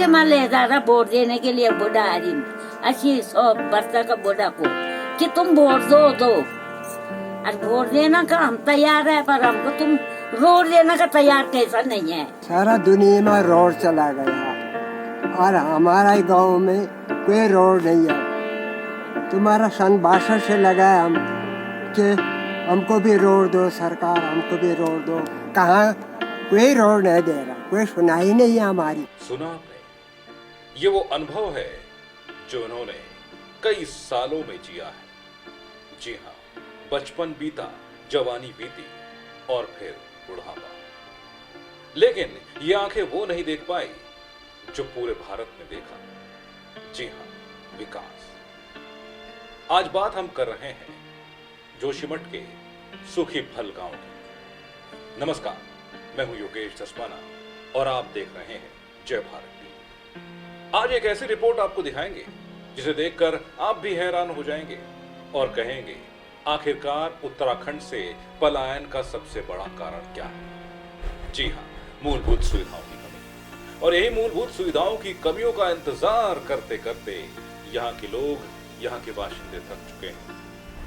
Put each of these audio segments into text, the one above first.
से मैं ले जा रहा वोट देने के लिए बुढ़ा आदमी 80-100 वर्ष का बुढ़ा को कि तुम वोट दो और वोट देना का हम तैयार है, पर हमको तुम रोड देने का तैयार कैसा नहीं है। सारा दुनिया में रोड चला गया और हमारा गांव में कोई रोड नहीं है। तुम्हारा सन 62 से लगा है हम कि हमको भी रोड दो सरकार, हमको भी रोड दो। कहाँ कोई रोड नहीं दे रहा, कोई सुनाई नहीं है हमारी। सुना आपने, ये वो अनुभव है जो उन्होंने कई सालों में जिया है। जी हाँ, बचपन बीता, जवानी बीती और फिर बुढ़ापा, लेकिन ये आंखें वो नहीं देख पाई जो पूरे भारत ने देखा। जी हाँ, विकास। आज बात हम कर रहे हैं जोशीमठ के सुखीफल गांव की। नमस्कार, मैं हूं योगेश दसवाना और आप देख रहे हैं जय भारत टीवी। आज एक ऐसी रिपोर्ट आपको दिखाएंगे जिसे देखकर आप भी हैरान हो जाएंगे और कहेंगे आखिरकार उत्तराखंड से पलायन का सबसे बड़ा कारण क्या है। जी हाँ, मूलभूत सुविधाओं की कमी। और यही मूलभूत सुविधाओं की कमियों का इंतजार करते करते यहाँ के लोग, यहाँ के बाशिंदे थक चुके हैं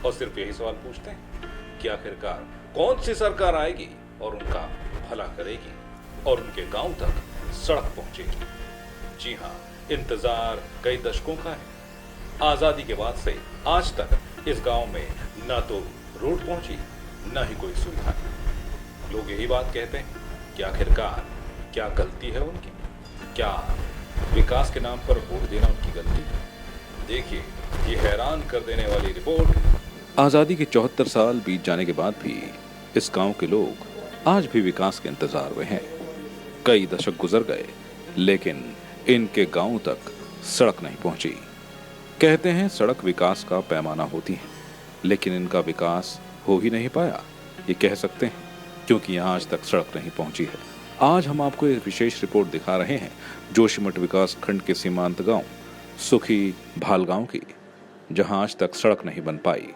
और सिर्फ यही सवाल पूछते हैं कि आखिरकार कौन सी सरकार आएगी और उनका भला करेगी और उनके गांव तक सड़क पहुंचेगी। जी हाँ, इंतजार कई दशकों का है। आजादी के बाद से आज तक इस गांव में ना तो रोड पहुंची, ना ही कोई सुविधा। लोग यही बात कहते हैं कि आखिरकार क्या गलती है उनकी, क्या विकास के नाम पर वोट देना उनकी गलती है। देखिए ये हैरान कर देने वाली रिपोर्ट। आजादी के 74 साल बीत जाने के बाद भी इस गांव के लोग आज भी विकास के इंतजार में हैं। कई दशक गुजर गए लेकिन इनके गांव तक सड़क नहीं पहुंची। कहते हैं सड़क विकास का पैमाना होती है, लेकिन इनका विकास हो ही नहीं पाया, ये कह सकते हैं, क्योंकि यहाँ आज तक सड़क नहीं पहुंची है। आज हम आपको एक विशेष रिपोर्ट दिखा रहे हैं जोशीमठ विकास खंड के सीमांत गांव सुखीफल गांव की, जहां आज तक सड़क नहीं बन पाई।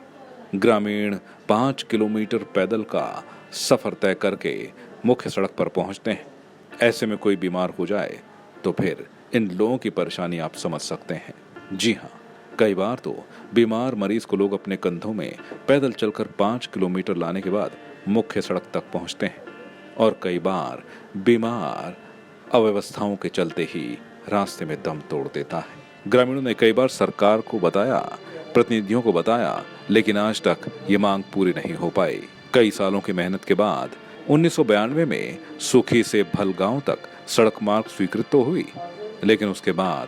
ग्रामीण 5 किलोमीटर पैदल का सफर तय करके मुख्य सड़क पर पहुंचते हैं। ऐसे में कोई बीमार हो जाए तो फिर इन लोगों की परेशानी आप समझ सकते हैं। जी हाँ, कई बार तो बीमार मरीज को लोग अपने कंधों में पैदल चलकर 5 किलोमीटर लाने के बाद मुख्य सड़क तक पहुंचते हैं और कई बार बीमार अव्यवस्थाओं के चलते ही रास्ते में दम तोड़ देता है। ग्रामीणों ने कई बार सरकार को बताया, प्रतिनिधियों को बताया, लेकिन आज तक ये मांग पूरी नहीं हो पाई। कई सालों की मेहनत के बाद 1992 में सुखी से भल गांव तक सड़क मार्ग स्वीकृत तो हुई, लेकिन उसके बाद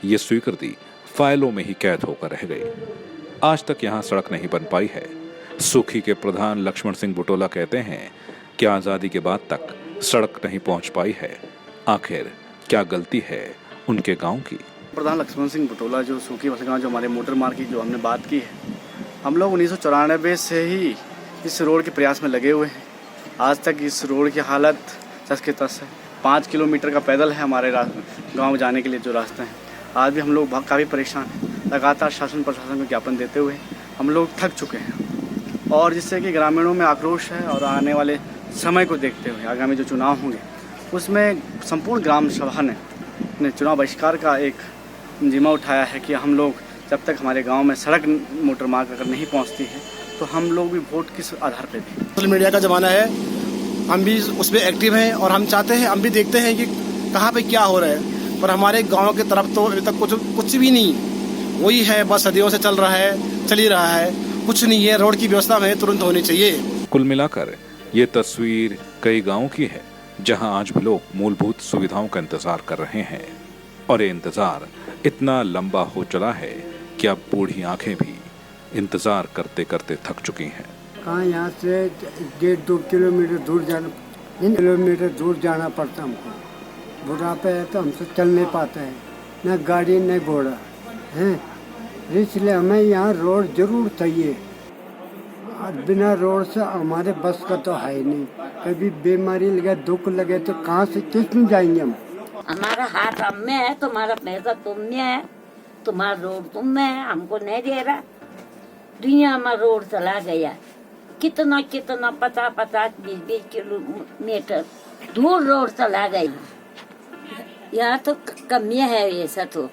ये स्वीकृति फाइलों में ही कैद होकर रह गई। आज तक यहाँ सड़क नहीं बन पाई है। सुखी के प्रधान लक्ष्मण सिंह बुटोला कहते हैं कि आजादी के बाद तक सड़क नहीं पहुंच पाई है। आखिर क्या गलती है उनके गांव की। प्रधान लक्ष्मण सिंह बुटोला, जो सुखीफल गांव, जो हमारे मोटर मार्ग की जो हमने बात की है, हम लोग 1994 से ही इस रोड के प्रयास में लगे हुए हैं। आज तक इस रोड की हालत तस के तस है। 5 किलोमीटर का पैदल है हमारे गांव जाने के लिए जो रास्ता है। आज भी हम लोग काफ़ी परेशान हैं। लगातार शासन प्रशासन को ज्ञापन देते हुए हम लोग थक चुके हैं, और जिससे कि ग्रामीणों में आक्रोश है। और आने वाले समय को देखते हुए आगामी जो चुनाव होंगे उसमें संपूर्ण ग्राम सभा ने चुनाव बहिष्कार का एक जिम्मा उठाया है कि हम लोग जब तक हमारे गांव में सड़क मोटर मार्ग अगर नहीं पहुंचती है तो हम लोग भी वोट किस आधार पर दें। सोशल मीडिया का ज़माना है, हम भी उस पर एक्टिव हैं और हम चाहते हैं, हम भी देखते हैं कि कहाँ पे क्या हो रहा है। पर हमारे गांव की तरफ तो अभी तक कुछ भी नहीं, वही है, बस सदियों से चल रहा है, चल ही रहा है, कुछ नहीं है। रोड की व्यवस्था में तुरंत होनी चाहिए। कुल मिलाकर ये तस्वीर कई गाँव की है जहाँ आज भी लोग मूलभूत सुविधाओं का इंतजार कर रहे हैं, और ये इंतजार इतना लंबा हो चला है कि अब बूढ़ी आंखें भी इंतजार करते करते थक चुकी हैं। कहाँ यहाँ से 1.5-2 किलोमीटर दूर जाना पड़ता हमको। बुढ़ापे है तो हमसे चल नहीं पाता है, न गाड़ी न घोड़ा है, इसलिए हमें यहाँ रोड जरूर चाहिए। बिना रोड से हमारे बस का तो है ही नहीं। कभी बीमारी लगे, दुख लगे तो कहाँ से किस में जाएंगे हम। हमारा हाथ हम में है, तुम्हारा पैसा तुम में है, तुम्हारा रोड तुम में है, हमको नहीं दे रहा। दुनिया में रोड चला गया, कितना 50-20 किलोमीटर दूर रोड चला गई। यहाँ तो कमी है ऐसा तो।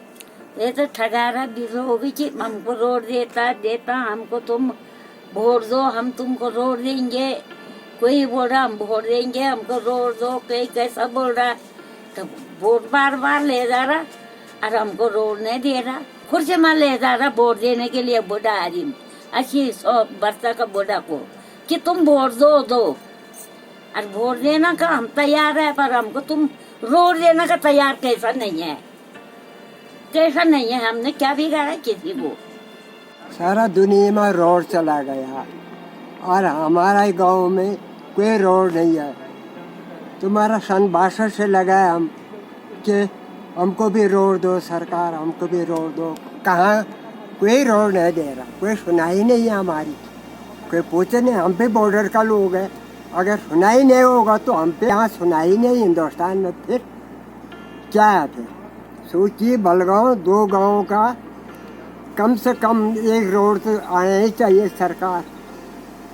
ये तो ठगारा बिजो भी कि हमको रोड देता हमको तुम वोट दो, हम तुमको रोड देंगे। कोई बोल रहा हम वोट देंगे, हमको रोड दो, कोई कैसा बोल रहा। तो वोट बार बार ले जा रहा और हमको रोड नहीं दे रहा। खुर्सी में ले जा रहा वोट देने के लिए बूढ़ा आदमी 80-100 वर्ष का बूढ़ा को कि तुम वोट दो और वोट देना का हम तैयार है, पर हमको तुम रोड देने का तैयार कैसा नहीं है। हमने क्या बिगाड़ा किसी को। सारा दुनिया में रोड चला गया और हमारा गांव में कोई रोड नहीं है। तुम्हारा सन 62 से लगा है हम कि हमको भी रोड दो सरकार, हमको भी रोड दो। कहाँ कोई रोड नहीं दे रहा, कोई सुनाई नहीं है हमारी। कोई पूछे नहीं, हम पे बॉर्डर का लोग है, अगर सुनाई नहीं होगा तो हम पे यहाँ सुनाई नहीं हिंदुस्तान में, फिर क्या है? फिर सोचिए, बलगांव 2 गाँव का कम से कम एक रोड तो आना ही चाहिए। सरकार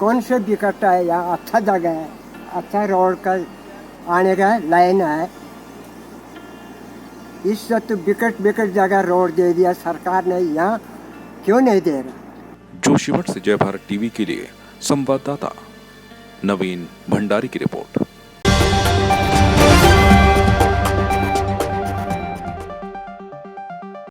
कौन से विकट है, यहाँ अच्छा जगह है, अच्छा रोड का आने का लाइन है। इससे तो विकट जगह रोड दे दिया सरकार ने, यहाँ क्यों नहीं दे रहा? जोशीमठ से जय भारत टीवी के लिए संवाददाता नवीन भंडारी की रिपोर्ट।